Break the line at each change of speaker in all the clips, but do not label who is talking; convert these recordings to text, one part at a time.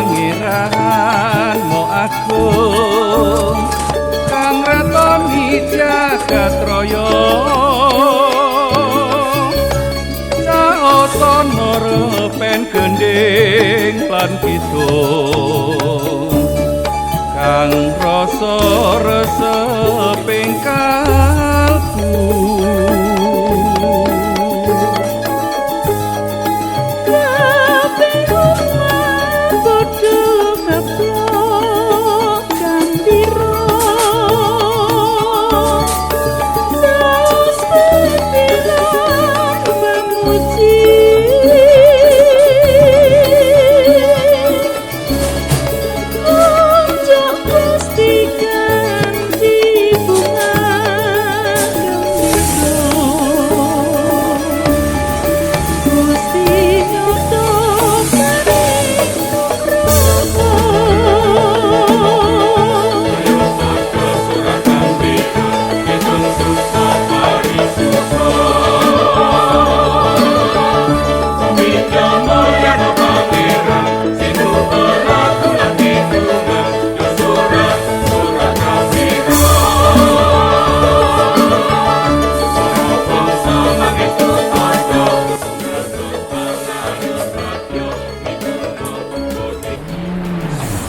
pangeran mo agung kang ratoni jagat raya saotono repen gending lan kidung kang rasa reseping kalbu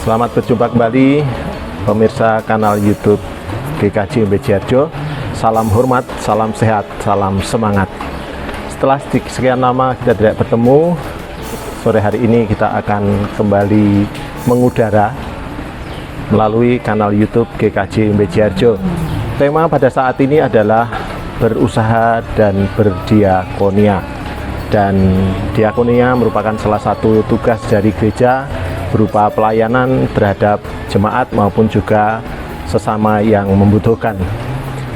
Selamat berjumpa kembali pemirsa kanal YouTube GKJ Bejarjo. Salam hormat, salam sehat, salam semangat. Setelah sekian lama kita tidak bertemu, sore hari ini kita akan kembali mengudara melalui kanal YouTube GKJ Bejarjo. Tema pada saat ini adalah berusaha dan berdiakonia. Dan diakonia merupakan salah satu tugas dari gereja berupa pelayanan terhadap jemaat maupun juga sesama yang membutuhkan.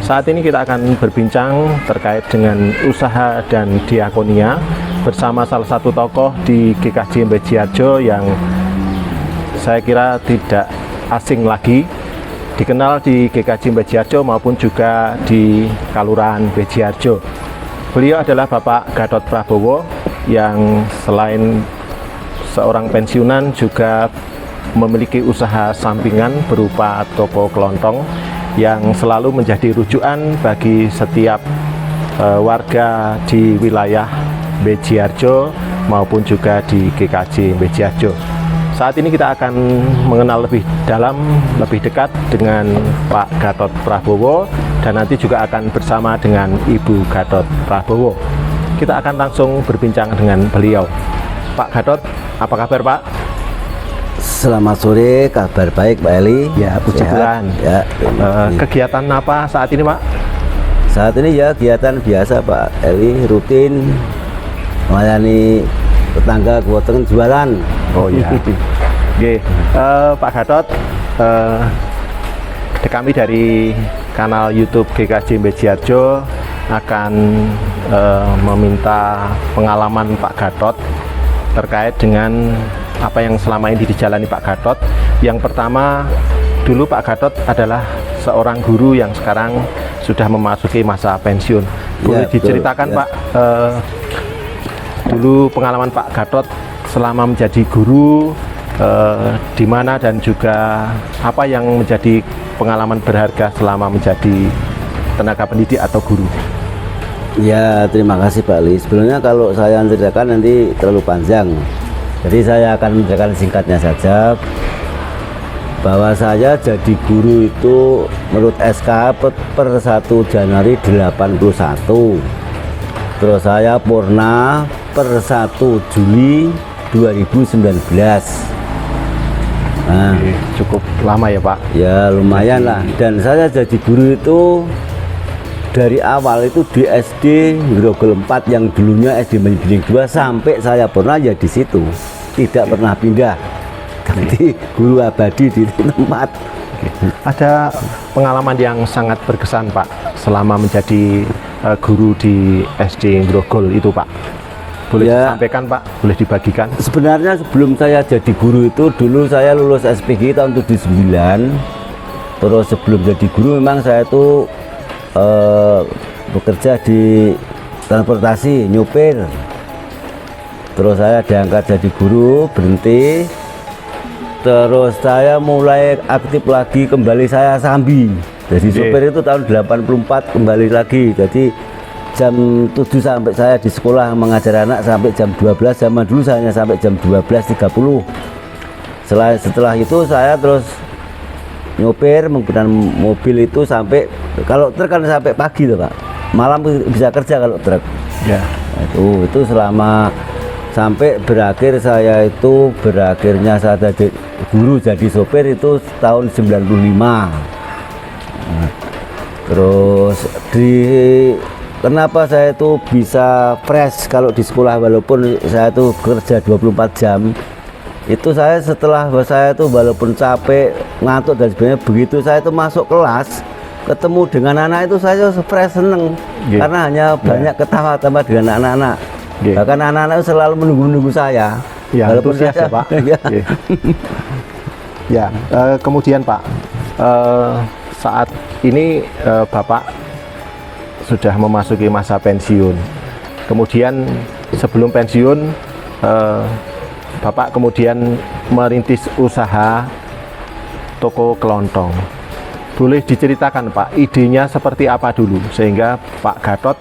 Saat ini kita akan berbincang terkait dengan usaha dan diakonia bersama salah satu tokoh di GKJ Bejarjo yang saya kira tidak asing lagi, dikenal di GKJ Bejarjo maupun juga di Kalurahan Bejarjo. Beliau adalah Bapak Gatot Prabowo yang selain seorang pensiunan juga memiliki usaha sampingan berupa toko kelontong yang selalu menjadi rujukan bagi setiap warga di wilayah Bejarjo maupun juga di GKJ Bejarjo. Saat ini kita akan mengenal lebih dalam, lebih dekat dengan Pak Gatot Prabowo dan nanti juga akan bersama dengan Ibu Gatot Prabowo. Kita akan langsung berbincang dengan beliau. Pak Gatot, apa kabar Pak?
Selamat sore, kabar baik Pak Eli.
Ya, puji Tuhan.
Ya,
kegiatan apa saat ini Pak?
saat ini ya kegiatan biasa Pak Eli, rutin melayani tetangga kewoteng jualan.
Oh iya. Oke, Pak Gatot, kami dari kanal YouTube GKJ Bejarjo akan meminta pengalaman Pak Gatot terkait dengan apa yang selama ini dijalani Pak Gatot. Yang pertama, dulu Pak Gatot adalah seorang guru yang sekarang sudah memasuki masa pensiun. Boleh
Ya,
diceritakan
betul,
Pak, dulu pengalaman Pak Gatot selama menjadi guru di mana dan juga apa yang menjadi pengalaman berharga selama menjadi tenaga pendidik atau guru.
Ya, terima kasih Pak Eli. Sebelumnya kalau saya ceritakan nanti terlalu panjang, jadi saya akan menceritakan singkatnya saja bahwa saya jadi guru itu menurut SK per 1 Januari 81, terus saya purna per 1 Juli 2019. Nah,
Cukup lama ya Pak?
ya lumayan lah. Dan saya jadi guru itu dari awal itu di SD Grogol 4 yang dulunya SD Menjering 2 sampai saya pernah ya di situ, tidak pernah pindah. Jadi guru abadi di tempat.
Ada pengalaman yang sangat berkesan Pak selama menjadi guru di SD Grogol itu Pak? Boleh
Ya.
disampaikan Pak? Boleh dibagikan?
Sebenarnya sebelum saya jadi guru itu dulu saya lulus SPG tahun 79. Terus sebelum jadi guru memang saya itu bekerja di transportasi, nyupir. Terus saya diangkat jadi guru, berhenti. Terus saya mulai aktif lagi, kembali saya sambi. Jadi sopir itu tahun 84 kembali lagi. Jadi jam 7 sampai saya di sekolah mengajar anak sampai jam 12. Zaman dulu saya hanya sampai jam 12.30. Setelah itu saya terus nyopir menggunakan mobil itu sampai, kalau truk kan sampai pagi tuh Pak. Malam bisa kerja kalau truk.
Ya.
Itu selama sampai berakhirnya saya jadi guru jadi sopir itu tahun 95. Terus kenapa saya itu bisa fresh kalau di sekolah walaupun saya itu kerja 24 jam. Itu saya setelah saya itu walaupun capek, ngantuk dan sebagainya, begitu saya itu masuk kelas ketemu dengan anak itu saya fresh, seneng. Karena hanya banyak ketawa tambah dengan anak-anak. Bahkan anak-anak selalu menunggu-nunggu saya.
Ya, antusias ya Pak. Ya, kemudian Pak, saat ini Bapak sudah memasuki masa pensiun. Kemudian sebelum pensiun, Bapak kemudian merintis usaha toko kelontong. Boleh diceritakan Pak, idenya seperti apa dulu sehingga Pak Gatot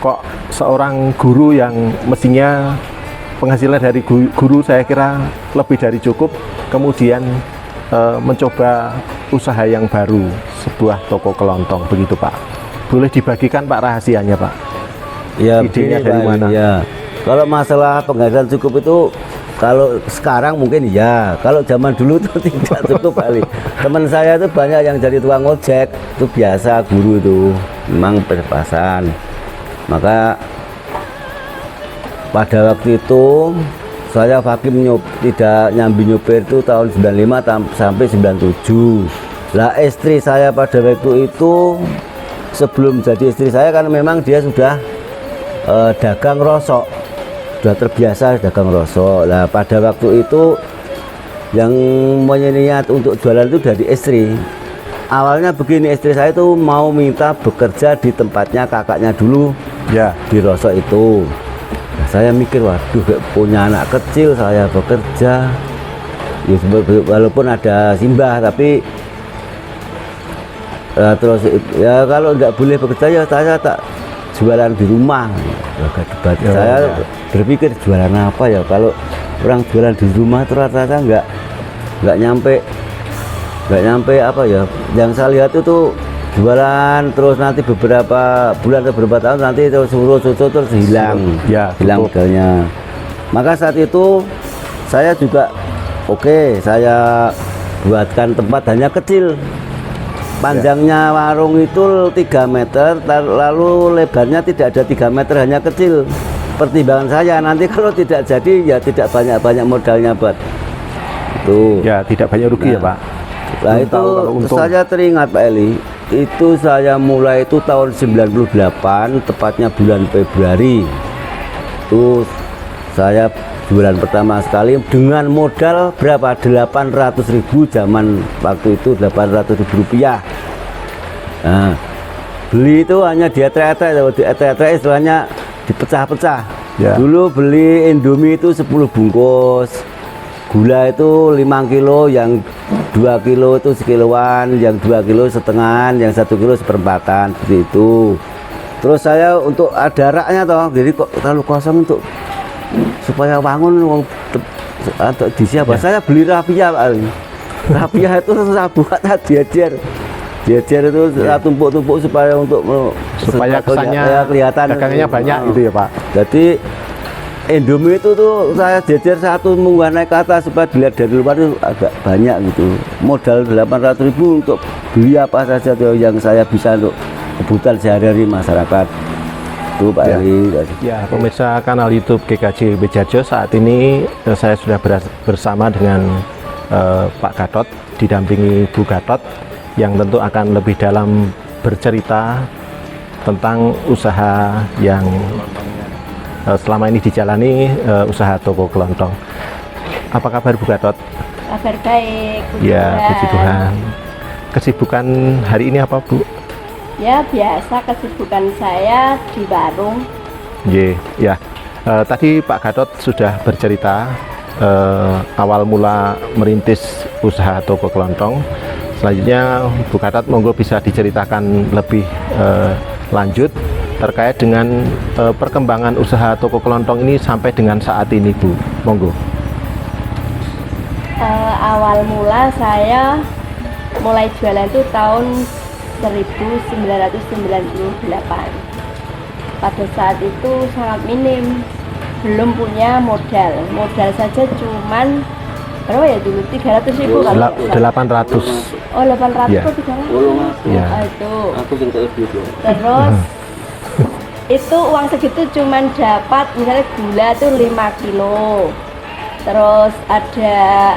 kok seorang guru yang mestinya penghasilan dari guru saya kira lebih dari cukup, kemudian mencoba usaha yang baru, sebuah toko kelontong, begitu Pak. Boleh dibagikan Pak rahasianya Pak?
Ya,
idenya dari mana?
Ya. Kalau masalah penghasilan cukup itu kalau sekarang mungkin ya, kalau zaman dulu itu tidak cukup kali. Teman saya itu banyak yang jadi tukang ojek, itu biasa guru itu, memang pas-pasan. Maka pada waktu itu saya vakum tidak nyambi nyopir itu tahun 95 sampai 97. Lah istri saya pada waktu itu sebelum jadi istri saya kan memang dia sudah dagang rosok, sudah terbiasa dagang rosok. Lah pada waktu itu yang niat untuk jualan itu dari istri. Awalnya begini, istri saya itu mau minta bekerja di tempatnya kakaknya dulu. Ya, di rosok itu. Nah, saya mikir, waduh, punya anak kecil saya bekerja. Ya, walaupun ada simbah, tapi terus ya kalau nggak boleh bekerja ya saya tak jualan di rumah. Saya berpikir jualan apa ya, kalau orang jualan di rumah ternyata nggak nyampe apa ya. Yang saya lihat itu jualan terus nanti beberapa bulan atau beberapa tahun nanti terus terus hilang, hilang modalnya. Maka saat itu saya juga saya buatkan tempat hanya kecil, panjangnya warung itu 3 meter, lalu lebarnya tidak ada 3 meter, hanya kecil. Pertimbangan saya nanti kalau tidak jadi ya tidak banyak modalnya buat itu. Ya, tidak banyak rugi ya Pak. Nah itu saya teringat Pak Eli, itu saya mulai itu tahun 98, tepatnya bulan Februari. Itu saya bulan pertama sekali dengan modal berapa? 800.000 zaman waktu itu, 800.000 rupiah. Nah, beli itu hanya di etre istilahnya dipecah-pecah. Ya. Dulu beli Indomie itu 10 bungkus. Gula itu 5 kilo, yang 2 kilo itu sekiloan, yang 2 kilo setengahan, yang 1 kilo seperempatan, seperti itu. Terus saya untuk ada raknya toh, jadi kok terlalu kosong untuk supaya bangun atau di siapa? Ya. Saya beli rapiah Pak. Rapiah itu susah buat diajar itu tumpuk-tumpuk supaya kesannya ya, kelihatan dagangnya banyak gitu ya Pak. Jadi Indomie itu tuh saya jajar satu munggah naik ke atas supaya dilihat dari luar itu agak banyak gitu. Modal 800.000 untuk beli apa saja tuh yang saya bisa untuk kebutuhan sehari-hari masyarakat. Itu Pak Eli.
Ya, pemirsa kanal YouTube GKJ Bejarjo, saat ini saya sudah bersama dengan Pak Gatot, didampingi Bu Gatot, yang tentu akan lebih dalam bercerita tentang usaha yang selama ini dijalani, usaha toko kelontong. Apa kabar Bu Gatot?
Kabar baik,
ya, puji Tuhan. Kesibukan hari ini apa Bu?
Ya biasa, kesibukan saya di warung.
Ya. Tadi Pak Gatot sudah bercerita awal mula merintis usaha toko kelontong. Selanjutnya Bu Gatot monggo bisa diceritakan lebih lanjut terkait dengan perkembangan usaha toko kelontong ini sampai dengan saat ini, Bu. Monggo.
Awal mula saya mulai jualan itu tahun 1998. Pada saat itu sangat minim, belum punya modal saja cuman berapa ya dulu, 300.000 kalau nggak salah.
800.
Oh 800
Ya.
kok 300
Ya.
itu terus itu uang segitu cuman dapat misalnya gula tuh 5 kilo, terus ada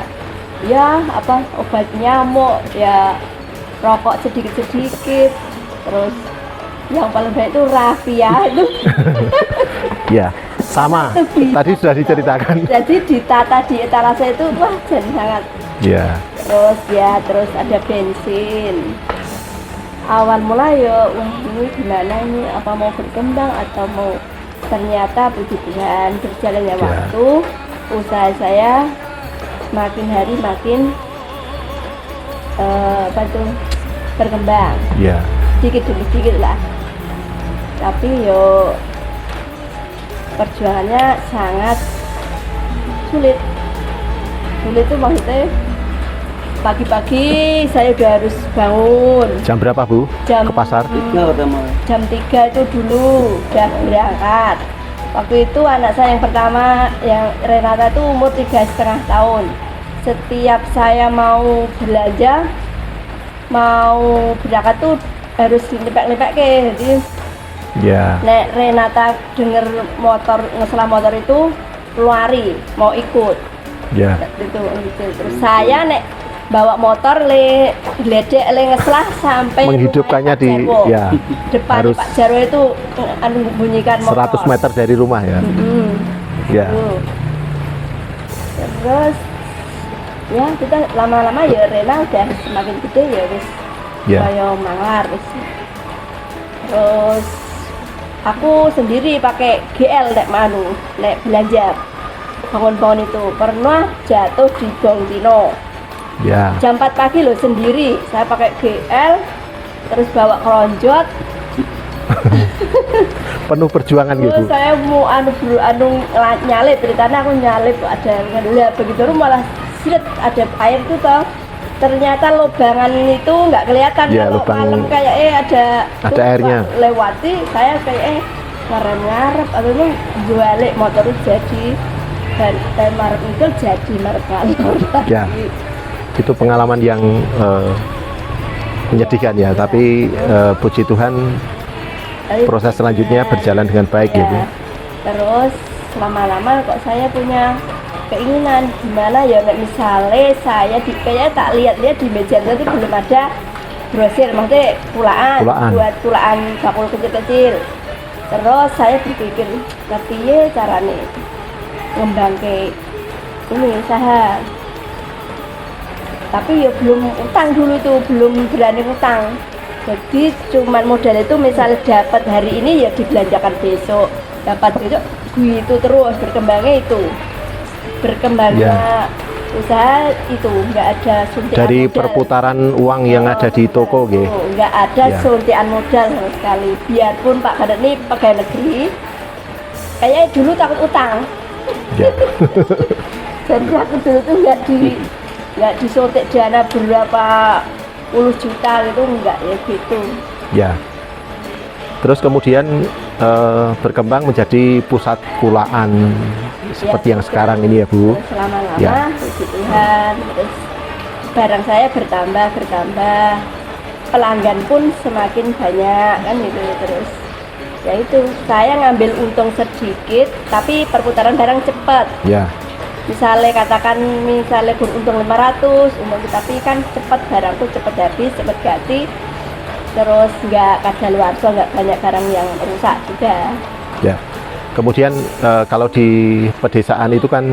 ya apa obat nyamuk ya, rokok sedikit-sedikit, terus yang paling banyak itu raffia itu.
Ya, sama. Tadi sudah diceritakan.
Jadi ditata di etalase itu wah jadi sangat.
Ya.
Terus ada bensin. Awal mula ya wah ini gimana ini, apa mau berkembang atau mau, ternyata puji Tuhan berjalannya waktu usaha saya makin hari makin berkembang.
Ya.
Sedikit demi sedikit lah, tapi yo perjuangannya sangat sulit itu maksudnya pagi-pagi saya udah harus bangun
Jam berapa, Bu?
Jam-
Ke pasar?
jam 3 itu dulu udah berangkat. Waktu itu anak saya yang pertama yang Renata itu umur 3,5 tahun. Setiap saya mau belanja mau berangkat tuh harus lepek-lepek ke, jadi
Ya.
nek Renata denger motor ngeselah motor itu lari mau ikut
Ya.
gitu. Terus saya nek bawa motor le gledek le ngeslah sampai
Menghidupkannya
rumah
di
Pak Jarwo.
ya
Depan
harus
Pak Jarwo itu bunyikan motor
100 meter dari rumah ya. Ya.
gitu. Terus ya kita lama-lama ya Rena udah semakin gede ya wis
Ya.
kayak manglar wis. Terus aku sendiri pakai GL nek belanja bangun-bangun itu pernah jatuh di Gong Tino
Ya.
jam 4 pagi loh, sendiri saya pakai GL terus bawa keronjot.
Penuh perjuangan gitu.
Terus saya mau nyalip, ceritanya aku nyalip ada lihat begitu malah silet ada air itu toh, ternyata lubangan itu nggak kelihatan.
Ya,
kalau
lubang-
malam kayak ada tuh,
airnya.
lewati saya kayak ngarep atau jualik motor itu jadi dan marep itu jadi marep kantor.
Ya. Itu pengalaman yang menyedihkan ya, tapi puji Tuhan proses selanjutnya berjalan dengan baik ya, Bu.
Terus lama-lama kok saya punya keinginan gimana ya nek misalnya saya kayaknya tak lihat-lihat di meja itu belum ada grosir, maksudnya pulaan. Buat pulaan bakul kecil-kecil. Terus saya berpikir tapi ya caranya ngembang ke ini usaha, tapi ya belum utang dulu tuh, belum berani utang. Jadi cuman modal itu misalnya dapat hari ini ya dibelanjakan besok, dapat besok gitu terus berkembangnya usaha itu nggak ada suntikan
Dari
modal.
perputaran uang yang ada di toko gitu.
Nggak ada
Ya.
suntikan modal sama sekali. Biarpun Pak Gatot ini pegawai negeri, kayaknya dulu takut utang.
Ya.
Jadi aku dulu tuh nggak disuntik dana berapa puluh juta gitu, enggak ya gitu.
Ya. Terus kemudian berkembang menjadi pusat pulaan seperti yang sekarang ini ya, Bu.
Terus lama-lama
Ya.
puji Tuhan, terus barang saya bertambah, pelanggan pun semakin banyak kan gitu. Terus ya itu saya ngambil untung sedikit, tapi perputaran barang cepat.
Ya.
Misalnya katakan beruntung 500 untung, tapi kan cepat barangku cepat habis, cepat ganti, terus nggak kadaluarsa, nggak banyak barang yang rusak juga.
Ya. Kemudian kalau di pedesaan itu kan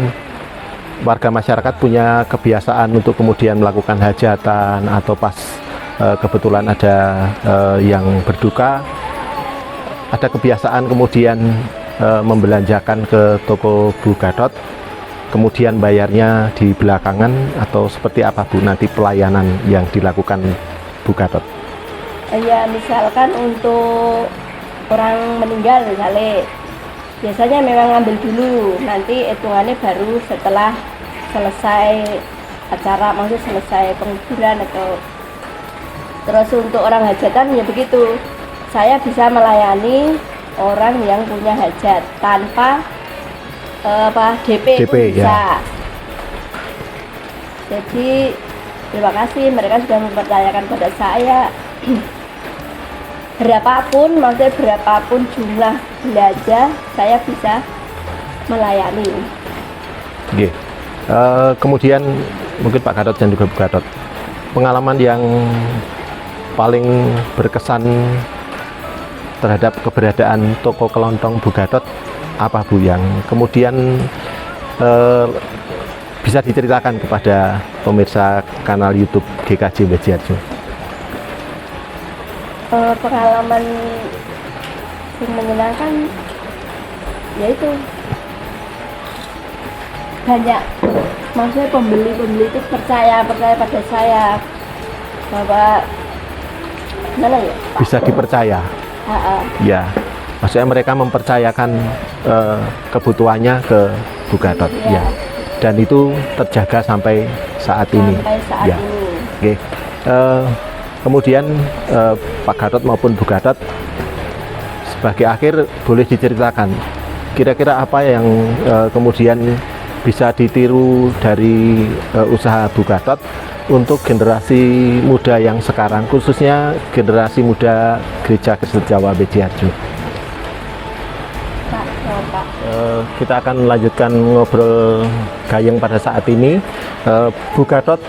warga masyarakat punya kebiasaan untuk kemudian melakukan hajatan atau pas kebetulan ada yang berduka, ada kebiasaan kemudian membelanjakan ke toko Bu Gatot kemudian bayarnya di belakangan atau seperti apa Bu nanti pelayanan yang dilakukan Bu Gatot?
Ya misalkan untuk orang meninggal misalnya, biasanya memang ngambil dulu, nanti hitungannya baru setelah selesai acara, maksudnya selesai penguburan atau terus untuk orang hajatan ya begitu. Saya bisa melayani orang yang punya hajat tanpa DP itu bisa.
Ya.
Jadi terima kasih mereka sudah mempercayakan pada saya. Berapapun, maksudnya berapapun jumlah belanja saya bisa melayani.
Oke. Kemudian mungkin Pak Gatot dan juga Bu Gatot, pengalaman yang paling berkesan terhadap keberadaan toko kelontong Bu Gatot apa Bu, yang kemudian bisa diceritakan kepada pemirsa kanal YouTube GKJ Bejiarjo?
Pengalaman yang menyenangkan yaitu banyak, maksudnya pembeli itu percaya pada saya bahwa gimana ya Pak?
Bisa dipercaya. Ya, maksudnya mereka mempercayakan kebutuhannya ke Bu Gatot. Ya. Dan itu terjaga sampai saat ini.
Sampai saat
ya.
ini.
Oke. Kemudian Pak Gatot maupun Bu Gatot, sebagai akhir boleh diceritakan kira-kira apa yang kemudian bisa ditiru dari usaha Bu Gatot untuk generasi muda yang sekarang, khususnya generasi muda Gereja Kristen Jawa Bejiarjo.
Pak.
Kita akan lanjutkan ngobrol gayeng pada saat ini. Bu Gatot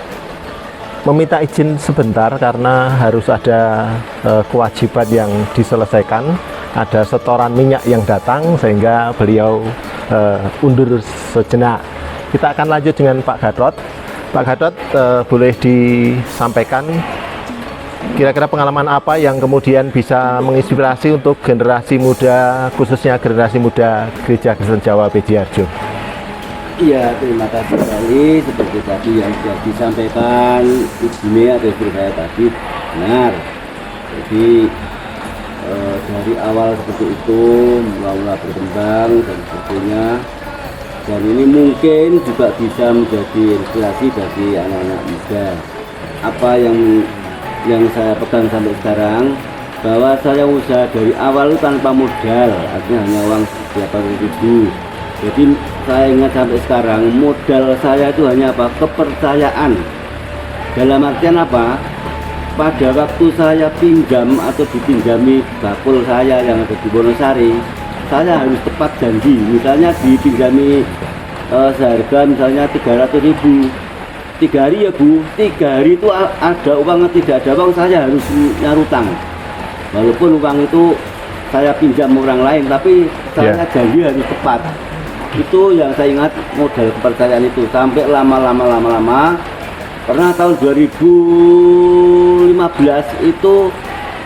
meminta izin sebentar karena harus ada kewajiban yang diselesaikan, ada setoran minyak yang datang sehingga beliau undur sejenak. Kita akan lanjut dengan Pak Gatot. Pak Gatot, boleh disampaikan kira-kira pengalaman apa yang kemudian bisa menginspirasi untuk generasi muda, khususnya generasi muda Gereja Kristen Jawa Bejiarjo?
Iya, terima kasih sekali. Seperti tadi yang sudah disampaikan Ibu Mia atau istri saya tadi benar. Jadi dari awal seperti itu mula-mula berkembang dan sebagainya. Dan ini mungkin juga bisa menjadi inspirasi bagi anak-anak muda. Apa yang saya pegang sampai sekarang, bahwa saya usaha dari awal itu tanpa modal, artinya hanya uang 80.000. Jadi saya ingat sampai sekarang modal saya itu hanya apa? Kepercayaan. Dalam artian apa? Pada waktu saya pinjam atau dipinjami bakul saya yang ada di Wonosari, saya harus tepat janji. Misalnya dipinjami seharga misalnya 300.000, 3 hari ya Bu, 3 hari itu ada uang atau tidak ada uang, saya harus nyarutang. Walaupun uang itu saya pinjam orang lain, tapi saya janji harus tepat. Itu yang saya ingat, modal kepercayaan itu sampai lama. Pernah tahun 2015 itu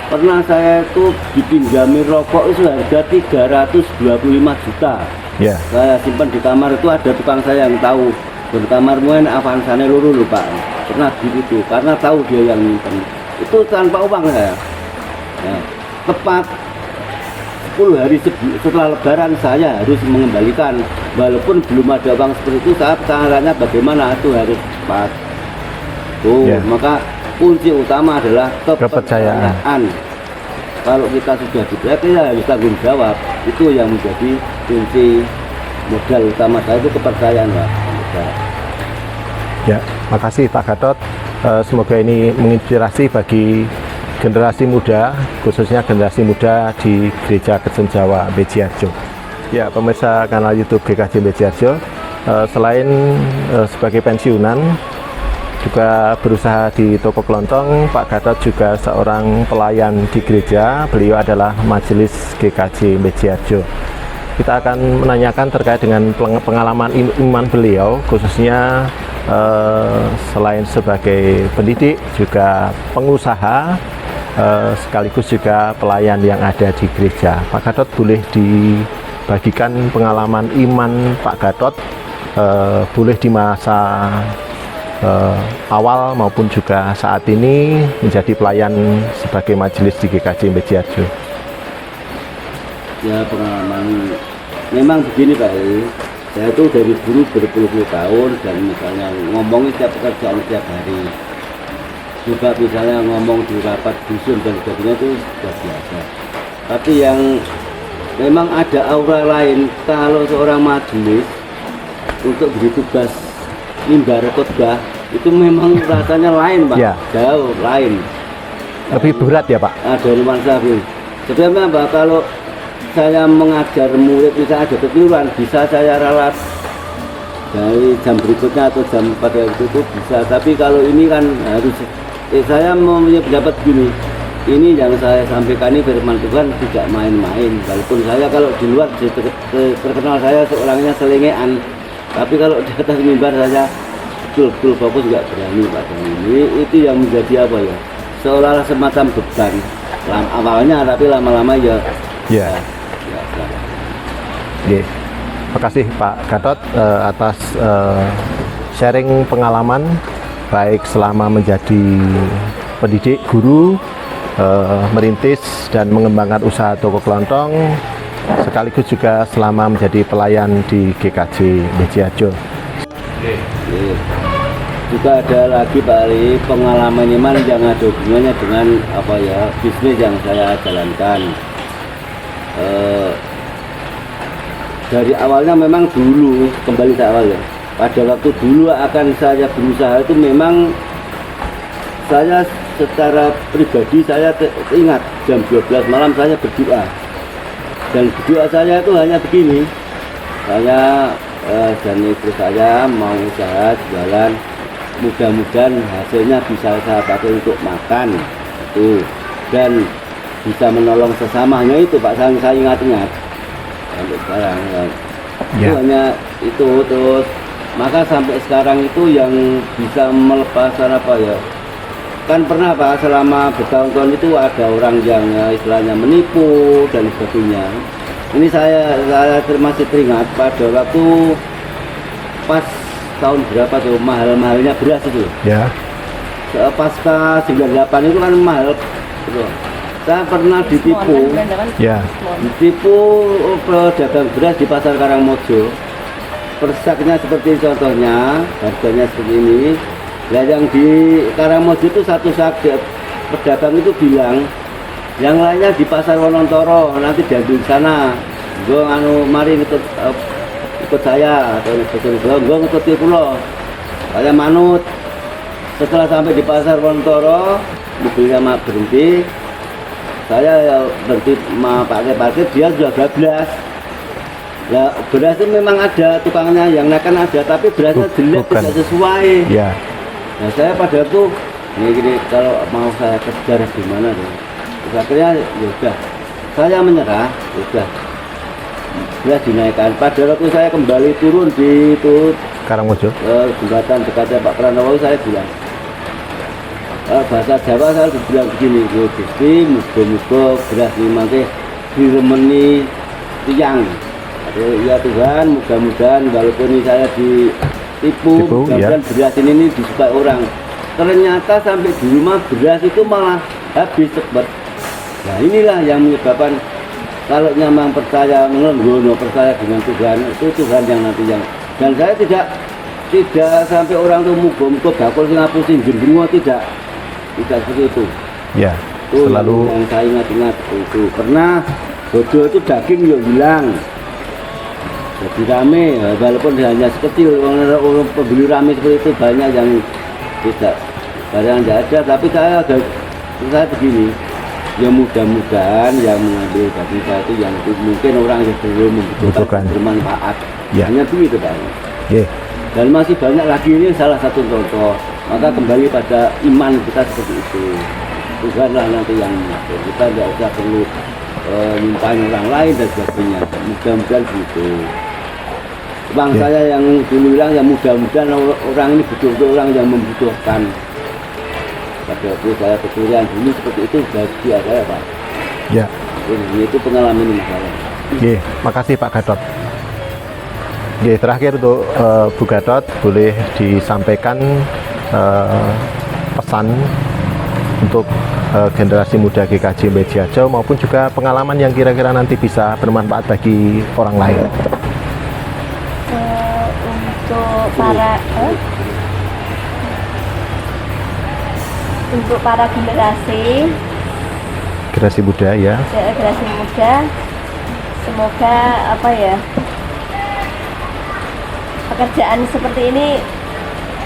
pernah saya itu dipinjami rokok itu harga 325 juta. Saya simpan di kamar, itu ada tukang saya yang tahu, berkamar muen avansane luru lho Pak, pernah gitu karena tahu dia yang nyimpen itu tanpa uang saya. Tepat 10 hari setelah lebaran saya harus mengembalikan, walaupun belum ada uang seperti itu. Saya caranya bagaimana, itu harus tepat. Maka kunci utama adalah kepercayaan. Kalau kita sudah dipercaya, kita harus tanggung jawab. Itu yang menjadi kunci modal utama saya, itu kepercayaan Pak.
Ya, makasih Pak Gatot. Semoga ini menginspirasi bagi generasi muda, khususnya generasi muda di Gereja Kristen Jawa Bejiarjo. Ya, pemirsa kanal YouTube GKJ Bejiarjo, selain sebagai pensiunan, juga berusaha di toko kelontong, Pak Gatot juga seorang pelayan di gereja. Beliau adalah Majelis GKJ Bejiarjo. Kita akan menanyakan terkait dengan pengalaman iman beliau, khususnya selain sebagai pendidik, juga pengusaha, sekaligus juga pelayan yang ada di gereja. Pak Gatot, boleh dibagikan pengalaman iman Pak Gatot boleh di masa awal maupun juga saat ini menjadi pelayan sebagai majelis di GKJ Bejiarjo?
Ya pengalaman memang begini Pak, saya itu dari guru berpuluh-puluh tahun, dan misalnya ngomongin setiap pekerjaan setiap hari, juga misalnya ngomong di rapat dusun dan sebagainya itu sudah biasa. Tapi yang memang ada aura lain kalau seorang majelis untuk beri tugas mimbar khotbah itu memang rasanya lain Pak,
Ya.
jauh lain.
Lebih berat ya Pak?
Ada nuansa Bung. Sebenarnya Pak, kalau saya mengajar murid misalnya ada kekeliruan, bisa saya ralat dari jam berikutnya atau jam pada waktu itu bisa. Tapi kalau ini kan harus saya mempunyai pendapat gini, ini yang saya sampaikan ini firman Tuhan tidak main-main. Walaupun saya kalau di luar terkenal saya seorangnya selengean, tapi kalau di atas mimbar saya betul-betul fokus, nggak berani pada ini. Itu yang menjadi apa ya, seolah-olah semacam beban awalnya, tapi lama-lama ya.
Ya. Oke. Makasih Pak Gatot atas sharing pengalaman baik selama menjadi pendidik, guru, merintis dan mengembangkan usaha toko kelontong, sekaligus juga selama menjadi pelayan di GKJ Bejiarjo.
Juga ada lagi Pak Ali, pengalaman iman yang ada hubungannya dengan apa ya, bisnis yang saya jalankan. Dari awalnya memang dulu, kembali ke awal ya, pada waktu dulu akan saya berusaha itu memang saya secara pribadi saya ingat jam 12 malam saya berdoa, dan berdoa saya itu hanya begini, saya dan istri saya mau usaha jualan, mudah-mudahan hasilnya bisa saya pakai untuk makan itu, dan bisa menolong sesamanya itu Pak, saya ingat-ingat sampai sekarang ya. Itu hanya itu. Terus maka sampai sekarang itu yang bisa melepas apa ya, kan pernah Pak selama bertahun-tahun itu ada orang yang istilahnya menipu dan sebagainya. Ini saya masih teringat pada waktu pas tahun berapa tuh mahal-mahalnya beras itu
Ya.
pasca 98 itu kan mahal gitu. Saya pernah ditipu,
Ya.
pedagang beras di pasar Karangmojo. Persaknya seperti contohnya, harganya seperti ini. Nah, yang di Karangmojo itu satu sak pedagang itu bilang, yang lainnya di pasar Wonontoro, nanti diambil di sana. Gue mari ikut saya, atau gue ngikuti pulau. Saya manut. Setelah sampai di pasar Wonontoro, mobilnya berhenti. Saya berhenti pakai parkir, dia sudah bablas. Nah, beras itu memang ada tukangnya, yang naikkan ada, tapi berasnya jelek,
Bukan.
tidak sesuai.
Ya.
Nah, saya pada itu gini, kalau mau saya kejar gimana dong? Terus akhirnya ya udah, saya menyerah, ya udah, beras dinaikkan. Pada waktu saya kembali turun di itu
Karangmojo.
jembatan dekatnya Pak Pranowo, saya bilang, bahasa Jawa saya bilang begini, Gusti, muga-muga beras ini mangke diremeni tiang. Ya Tuhan, mudah-mudahan walaupun ini saya ditipu, mudah-mudahan beras ini disukai orang. Ternyata sampai di rumah beras itu malah habis cepat. Nah inilah yang menyebabkan kalau memang percaya mengono, percaya dengan Tuhan, itu Tuhan yang nanti yang. Dan saya tidak sampai orang tuh muga-muga bakul sing ngapusin jendengan, tidak seperti itu.
Ya.
Itu
Selalu
yang saya ingat itu. Pernah bodoh itu daging ya hilang. Jadi rame, walaupun hanya sekecil, orang pembeli rame seperti itu banyak yang tidak, barang tidak ada. Tapi saya begini, ya mudah-mudahan yang mengambil daging saya itu yang mungkin orang yang belum membutuhkan, bermanfaat.
Ya.
Hanya begitu Pak.
Yeah.
Dan masih banyak lagi, ini salah satu contoh. Maka kembali pada iman kita seperti itu. Tuhanlah nanti yang mengatur. Kita tidak usah perlu mintain orang lain dan sebagainya. Mudah-mudahan begitu. Bang saya yang dulu bilang ya mudah-mudahan orang ini betul-betul orang yang membutuhkan. Pada waktu saya kecurian dulu seperti itu bahagia saya Pak.
Ya.
Ini itu pengalaman ini saya.
Oke, makasih Pak Gatot. Oke, terakhir untuk Bu Gatot boleh disampaikan pesan untuk generasi muda GKJ Bejiarjo maupun juga pengalaman yang kira-kira nanti bisa bermanfaat bagi orang lain.
Untuk para generasi
muda ya.
Generasi muda, semoga apa ya, pekerjaan seperti ini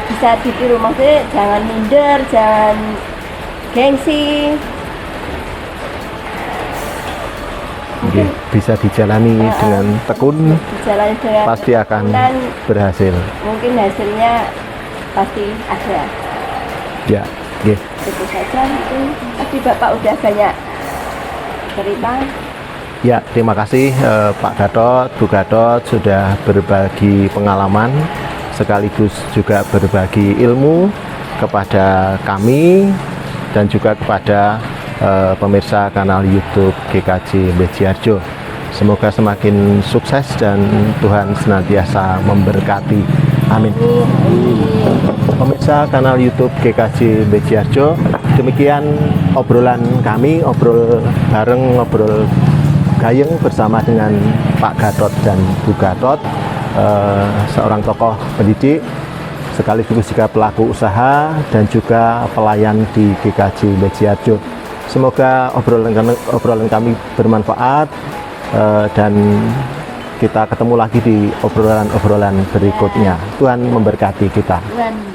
bisa ditiru, maksudnya jangan minder, jangan gengsi.
Oke, bisa dijalani dengan tekun,
Dijalani dengan
pasti akan
dan
berhasil.
mungkin hasilnya pasti ada.
Ya, oke.
Itu saja mungkin. Tadi Bapak udah banyak cerita.
Ya, terima kasih Pak Gatot, Bu Gatot sudah berbagi pengalaman sekaligus juga berbagi ilmu kepada kami dan juga kepada pemirsa kanal YouTube GKJ Bejiarjo. Semoga semakin sukses dan Tuhan senantiasa memberkati. Amin. Pemirsa kanal YouTube GKJ Bejiarjo, demikian obrolan kami, ngobrol gayeng bersama dengan Pak Gatot dan Bu Gatot, seorang tokoh pendidik sekaligus juga pelaku usaha dan juga pelayan di GKJ Bejiarjo. Semoga obrolan kami bermanfaat dan kita ketemu lagi di obrolan berikutnya. Tuhan memberkati kita.
Tuhan